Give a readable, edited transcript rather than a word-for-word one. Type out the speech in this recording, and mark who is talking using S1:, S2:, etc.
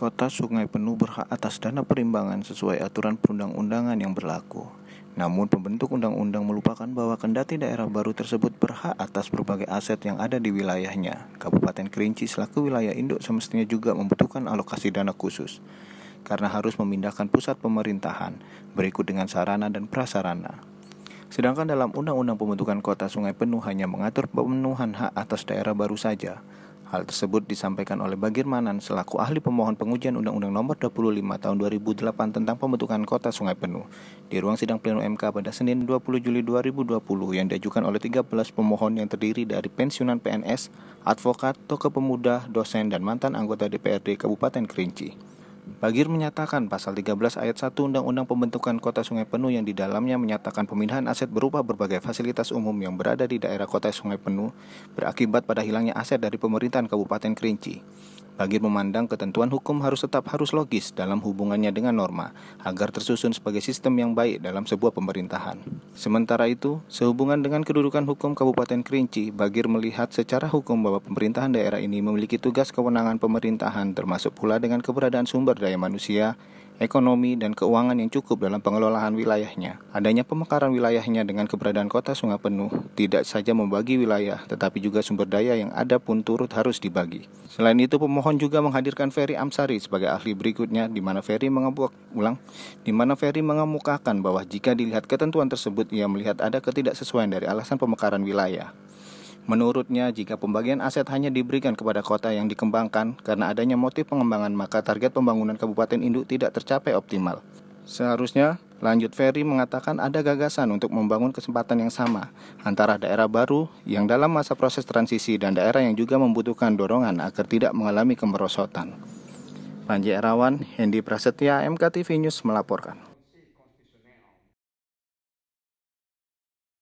S1: Kota Sungai Penuh berhak atas dana perimbangan sesuai aturan perundang-undangan yang berlaku. Namun pembentuk undang-undang melupakan bahwa kendati daerah baru tersebut berhak atas berbagai aset yang ada di wilayahnya, Kabupaten Kerinci selaku wilayah induk semestinya juga membutuhkan alokasi dana khusus, karena harus memindahkan pusat pemerintahan berikut dengan sarana dan prasarana. Sedangkan dalam Undang-Undang Pembentukan Kota Sungai Penuh hanya mengatur pemenuhan hak atas daerah baru saja. Hal tersebut disampaikan oleh Bagir Manan selaku ahli pemohon pengujian Undang-Undang Nomor 25 Tahun 2008 tentang Pembentukan Kota Sungai Penuh di ruang sidang pleno MK pada Senin 20 Juli 2020 yang diajukan oleh 13 pemohon yang terdiri dari pensiunan PNS, advokat, tokoh pemuda, dosen, dan mantan anggota DPRD Kabupaten Kerinci. Bagir menyatakan pasal 13 ayat 1 Undang-Undang Pembentukan Kota Sungai Penuh yang di dalamnya menyatakan pemindahan aset berupa berbagai fasilitas umum yang berada di daerah Kota Sungai Penuh berakibat pada hilangnya aset dari pemerintahan Kabupaten Kerinci. Bagir memandang ketentuan hukum harus logis dalam hubungannya dengan norma agar tersusun sebagai sistem yang baik dalam sebuah pemerintahan. Sementara itu, sehubungan dengan kedudukan hukum Kabupaten Kerinci, Bagir melihat secara hukum bahwa pemerintahan daerah ini memiliki tugas kewenangan pemerintahan termasuk pula dengan keberadaan sumber daya manusia, ekonomi, dan keuangan yang cukup dalam pengelolaan wilayahnya. Adanya pemekaran wilayahnya dengan keberadaan Kota Sungai Penuh tidak saja membagi wilayah, tetapi juga sumber daya yang ada pun turut harus dibagi. Selain itu, pemohon juga menghadirkan Ferry Amsari sebagai ahli berikutnya, di mana Ferry mengemukakan bahwa jika dilihat ketentuan tersebut, ia melihat ada ketidaksesuaian dari alasan pemekaran wilayah. Menurutnya, jika pembagian aset hanya diberikan kepada kota yang dikembangkan karena adanya motif pengembangan, maka target pembangunan kabupaten induk tidak tercapai optimal. Seharusnya, lanjut Ferry mengatakan ada gagasan untuk membangun kesempatan yang sama antara daerah baru yang dalam masa proses transisi dan daerah yang juga membutuhkan dorongan agar tidak mengalami kemerosotan. Panji Erawan, Hendy Prasetya, MKTV News melaporkan.